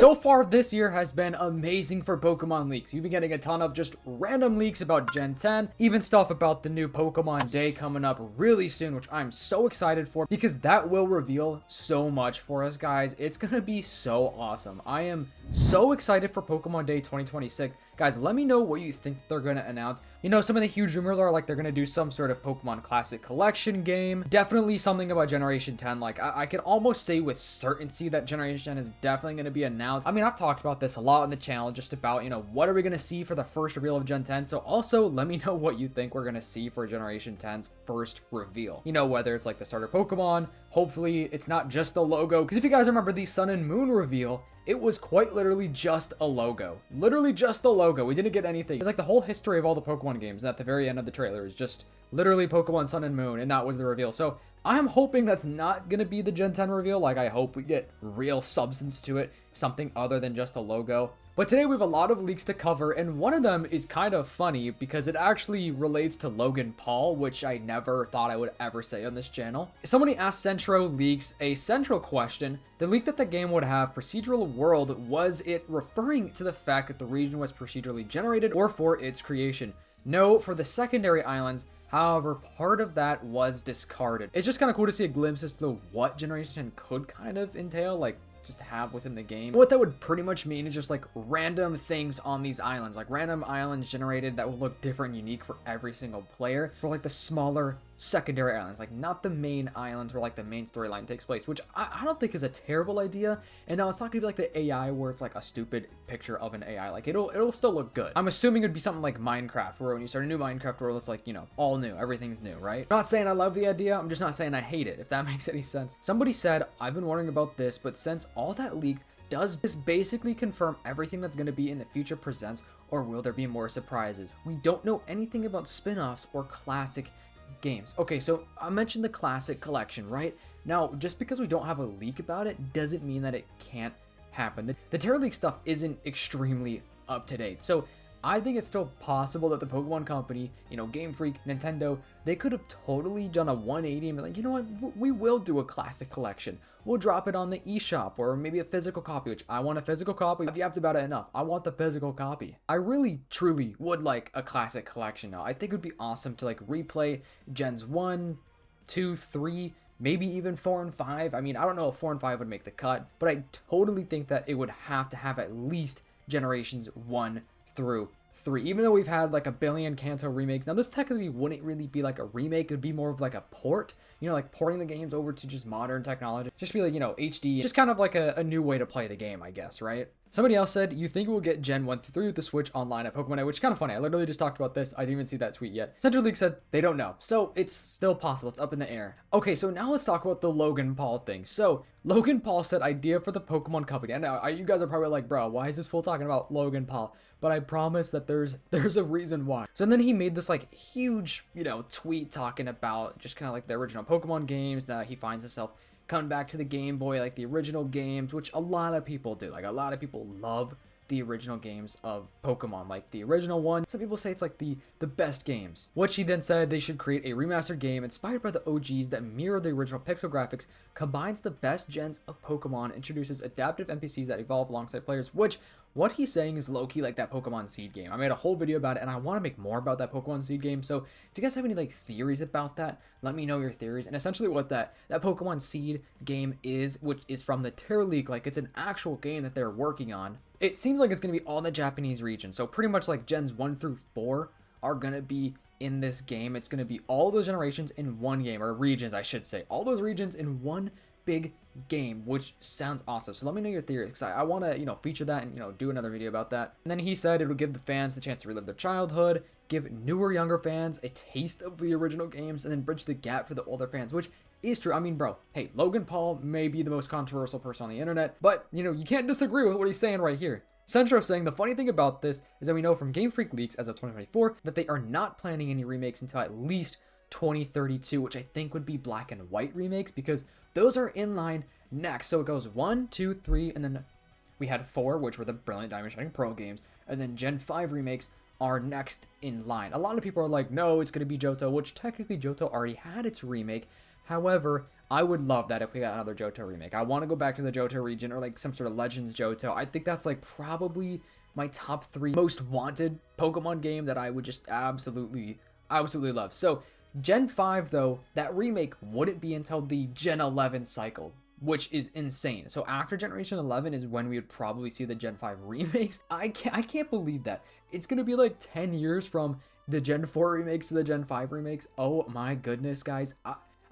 So far, this year has been amazing for Pokemon leaks. You've been getting a ton of just random leaks about Gen 10, even stuff about the new Pokemon Day coming up really soon, which I'm so excited for because that will reveal so much for us, guys. It's gonna be so awesome. I am so excited for Pokemon Day 2026. Guys, let me know what you think they're going to announce. You know, some of the huge rumors are like they're going to do some sort of Pokemon Classic Collection game. Definitely something about Generation 10. Like, I can almost say with certainty that Generation 10 is definitely going to be announced. I mean, I've talked about this a lot on the channel, just about, you know, what are we going to see for the first reveal of Gen 10. So also, let me know what you think we're going to see for Generation 10's first reveal. You know, whether it's like the starter Pokemon. Hopefully, it's not just the logo. Because if you guys remember the Sun and Moon reveal, it was quite literally just a logo. Literally just the logo. We didn't get anything. It's like the whole history of all the Pokemon games. And at the very end of the trailer is just literally Pokemon Sun and Moon. And that was the reveal. So I'm hoping that's not going to be the Gen 10 reveal. Like, I hope we get real substance to it. Something other than just a logo. But today we have a lot of leaks to cover, and one of them is kind of funny because it actually relates to Logan Paul, which I never thought I would ever say on this channel. Somebody asked Centro Leaks a central question. The leak that the game would have procedural world, was it referring to the fact that the region was procedurally generated or for its creation? No, for the secondary islands. However, part of that was discarded. It's just kind of cool to see a glimpse as to what Generation 10 could kind of entail, like just have within the game. What that would pretty much mean is just like random things on these islands, like random islands generated that will look different and unique for every single player, for like the smaller secondary islands, like not the main islands where like the main storyline takes place, which I don't think is a terrible idea. And now it's not gonna be like the AI where it's like a stupid picture of an AI. Like it'll still look good. I'm assuming it'd be something like Minecraft, where when you start a new Minecraft world, it's like, you know, all new, everything's new, right? Not saying I love the idea, I'm just not saying I hate it, if that makes any sense. Somebody said, I've been wondering about this, but since all that leaked, does this basically confirm everything that's going to be in the future presents, or will there be more surprises? We don't know anything about spin-offs or classic games. Okay, so I mentioned the classic collection, right? Now, just because we don't have a leak about it doesn't mean that it can't happen. The Terra League stuff isn't extremely up to date, so I think it's still possible that the Pokemon Company, you know, Game Freak, Nintendo, they could have totally done a 180 and be like, you know what, we will do a classic collection. We'll drop it on the eShop or maybe a physical copy, which I want a physical copy. I've yapped about it enough. I want the physical copy. I really, truly would like a classic collection now. I think it would be awesome to like replay Gens 1, 2, 3, maybe even 4 and 5. I mean, I don't know if 4 and 5 would make the cut, but I totally think that it would have to have at least Generations 1 through 3, even though we've had like a billion Kanto remakes. Now this technically wouldn't really be like a remake, it would be more of like a port, you know, like porting the games over to just modern technology, just be like, you know, HD, just kind of like a new way to play the game, I guess, right? Somebody else said, you think it will get Gen 1 through the Switch online at Pokemon Day, which is kind of funny. I literally just talked about this. I didn't even see that tweet yet. Central League said they don't know. So it's still possible. It's up in the air. Okay, so now let's talk about the Logan Paul thing. So Logan Paul said idea for the Pokemon Company. And now you guys are probably like, bro, why is this fool talking about Logan Paul? But I promise that there's a reason why. So then he made this like huge, you know, tweet talking about just kind of like the original Pokemon games, that he finds himself coming back to the Game Boy, like the original games, which a lot of people do. Like a lot of people love the original games of Pokemon, like the original one. Some people say it's like the best games. Which he then said they should create a remastered game inspired by the OGs that mirror the original pixel graphics, combines the best gens of Pokemon, introduces adaptive NPCs that evolve alongside players, which what he's saying is low-key like that Pokemon Seed game. I made a whole video about it, and I want to make more about that Pokemon Seed game. So if you guys have any like theories about that, let me know your theories. And essentially what that Pokemon Seed game is, which is from the Terra League, like it's an actual game that they're working on. It seems like it's going to be all in the Japanese region. So pretty much like Gens 1 through 4 are going to be in this game. It's going to be all those generations in one game, or regions, I should say. All those regions in one big game, which sounds awesome. So let me know your theories, because I want to, you know, feature that and, you know, do another video about that. And then he said it would give the fans the chance to relive their childhood, give newer, younger fans a taste of the original games, and then bridge the gap for the older fans, which is true. I mean, bro, hey, Logan Paul may be the most controversial person on the internet, but, you know, you can't disagree with what he's saying right here. Centro saying the funny thing about this is that we know from Game Freak leaks as of 2024 that they are not planning any remakes until at least 2032, which I think would be black and white remakes, because those are in line next. So it goes 1, 2, 3, and then we had 4, which were the Brilliant Diamond Shining Pearl games, and then Gen 5 remakes are next in line. A lot of people are like, no, it's going to be Johto, which technically Johto already had its remake However, I would love that if we got another Johto remake. I want to go back to the Johto region or like some sort of Legends Johto. I think that's like probably my top 3 most wanted Pokemon game that I would just absolutely love. So Gen 5 though, that remake wouldn't be until the Gen 11 cycle, which is insane. So after Generation 11 is when we would probably see the Gen 5 remakes. I can't believe that. It's gonna be like 10 years from the Gen 4 remakes to the Gen 5 remakes. Oh my goodness, guys.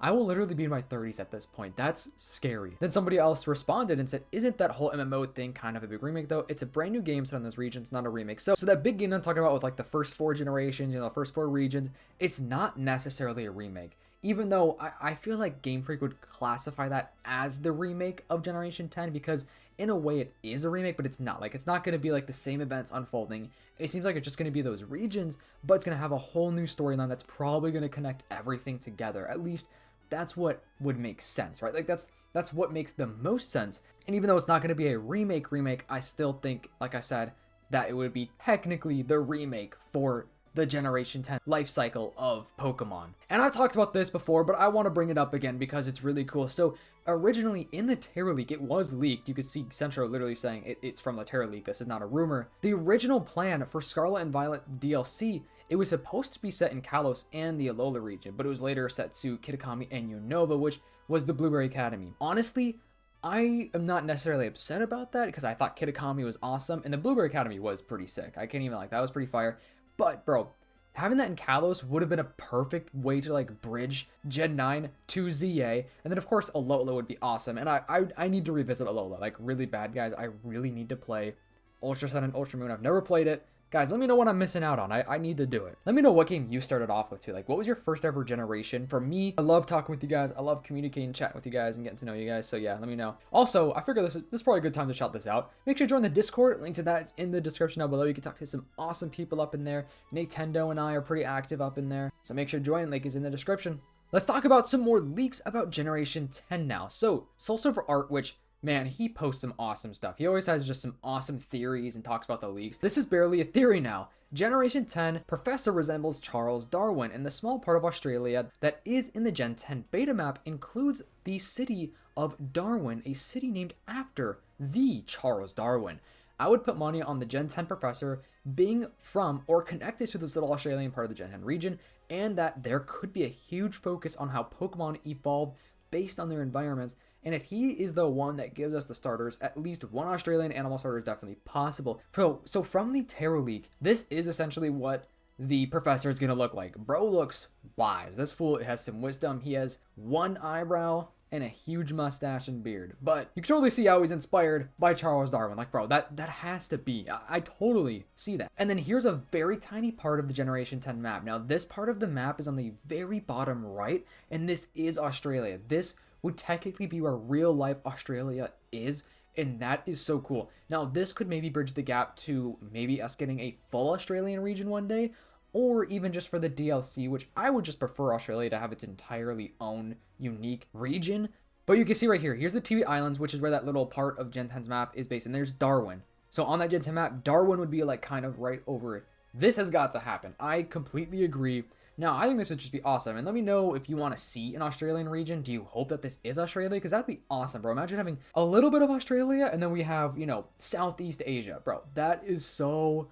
I will literally be in my 30s at this point. That's scary. Then somebody else responded and said, isn't that whole MMO thing kind of a big remake though? It's a brand new game set in those regions, not a remake. So that big game that I'm talking about with like the first 4 generations, the first 4 regions, it's not necessarily a remake. Even though I feel like Game Freak would classify that as the remake of Generation 10 because in a way it is a remake, but it's not. Like, it's not going to be like the same events unfolding. It seems like it's just going to be those regions, but it's going to have a whole new storyline that's probably going to connect everything together. At least that's what would make sense, right? Like that's what makes the most sense. And even though it's not going to be a remake, I still think, like I said, that it would be technically the remake for the Generation 10 life cycle of Pokemon. And I've talked about this before, but I want to bring it up again because it's really cool. So originally in the Terra Leak, it was leaked. You could see Centro literally saying it's from the Terra Leak. This is not a rumor. The original plan for Scarlet and Violet DLC, it was supposed to be set in Kalos and the Alola region, but it was later set to Kitakami and Unova, which was the Blueberry Academy. Honestly, I am not necessarily upset about that because I thought Kitakami was awesome and the Blueberry Academy was pretty sick. I can't even that was pretty fire. But bro, having that in Kalos would have been a perfect way to like bridge Gen 9 to ZA. And then of course Alola would be awesome. And I need to revisit Alola like really bad, guys. I really need to play Ultra Sun and Ultra Moon. I've never played it. Guys, let me know what I'm missing out on. I need to do it. Let me know what game you started off with too. Like, what was your first ever generation? For me, I love talking with you guys. I love communicating, chatting with you guys, and getting to know you guys. So yeah, let me know. Also, I figure this is probably a good time to shout this out. Make sure to join the Discord. Link to that is in the description down below. You can talk to some awesome people up in there. Nintendo and I are pretty active up in there. So make sure to join. Link is in the description. Let's talk about some more leaks about Generation 10 now. So, Soul Silver Art, which man, he posts some awesome stuff. He always has just some awesome theories and talks about the leaks. This is barely a theory now. Generation 10 Professor resembles Charles Darwin, and the small part of Australia that is in the Gen 10 beta map includes the city of Darwin, a city named after the Charles Darwin. I would put money on the Gen 10 Professor being from or connected to this little Australian part of the Gen 10 region, and that there could be a huge focus on how Pokemon evolve based on their environments. And if he is the one that gives us the starters, at least one Australian animal starter is definitely possible. So from the Terra Leak, this is essentially what the Professor is going to look like. Bro looks wise. This fool has some wisdom. He has one eyebrow and a huge mustache and beard. But you can totally see how he's inspired by Charles Darwin. Like, bro, that has to be. I totally see that. And then here's a very tiny part of the Generation 10 map. Now, this part of the map is on the very bottom right, and this is Australia. This would technically be where real life Australia is, and that is so cool. Now, this could maybe bridge the gap to maybe us getting a full Australian region one day, or even just for the DLC, which I would just prefer Australia to have its entirely own unique region. But you can see right here, here's the TV Islands, which is where that little part of Gen 10's map is based, and there's Darwin. So on that Gen 10 map, Darwin would be like kind of right over it. This has got to happen. I completely agree. Now, I think this would just be awesome. And let me know if you want to see an Australian region. Do you hope that this is Australia? Because that'd be awesome, bro. Imagine having a little bit of Australia and then we have, Southeast Asia. Bro, that is so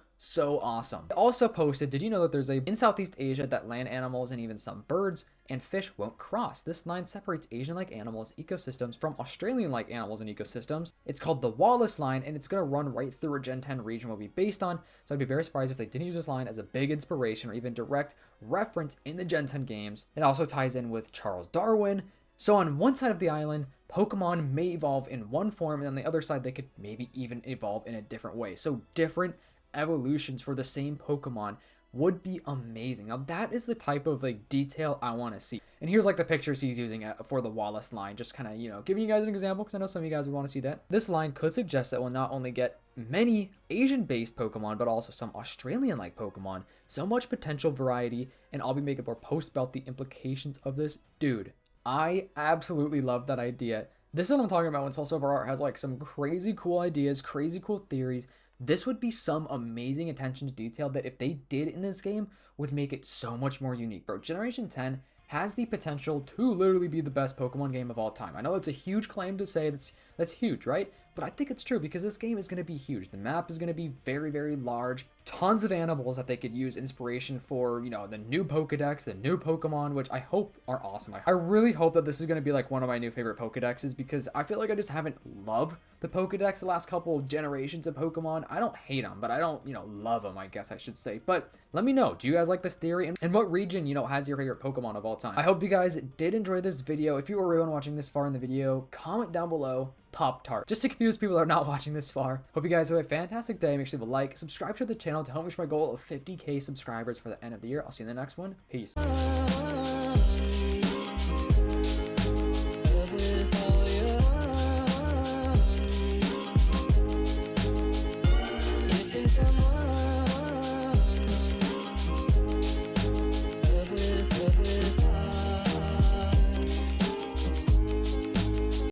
awesome. I also posted, did you know that there's in Southeast Asia that land animals and even some birds and fish won't cross? This line separates Asian-like animals ecosystems from Australian-like animals and ecosystems. It's called the Wallace line, and it's going to run right through a Gen 10 region will be based on, so I'd be very surprised if they didn't use this line as a big inspiration or even direct reference in the Gen 10 games. It also ties in with Charles Darwin. So on one side of the island, Pokemon may evolve in one form, and on the other side, they could maybe even evolve in a different way. So different evolutions for the same Pokemon would be amazing. Now that is the type of detail I want to see. And here's the pictures he's using for the Wallace line, just kind of giving you guys an example because I know some of you guys would want to see that. This line could suggest that we'll not only get many Asian based Pokemon but also some Australian like Pokemon. So much potential variety, and I'll be making more posts about the implications of this. Dude, I absolutely love that idea. This is what I'm talking about when Soul Silver Art has some crazy cool ideas, crazy cool theories. This would be some amazing attention to detail that if they did in this game would make it so much more unique, bro. Generation 10 has the potential to literally be the best Pokemon game of all time. I know it's a huge claim to say, that's huge, right? But I think it's true because this game is going to be huge. The map is going to be very, very large. Tons of animals that they could use inspiration for, you know, the new Pokedex, the new Pokemon, which I hope are awesome. I really hope that this is going to be like one of my new favorite Pokedexes because I feel like I just haven't loved the Pokedex the last couple generations of Pokemon. I don't hate them, but I don't, you know, love them, I guess I should say. But let me know, do you guys like this theory? And what region, you know, has your favorite Pokemon of all time? I hope you guys did enjoy this video. If you were everyone watching this far in the video, comment down below Pop-Tart, just to confuse people that are not watching this far. Hope you guys have a fantastic day. Make sure to leave a like, subscribe to the channel to help reach my goal of 50k subscribers for the end of the year. I'll see you in the next one. Peace.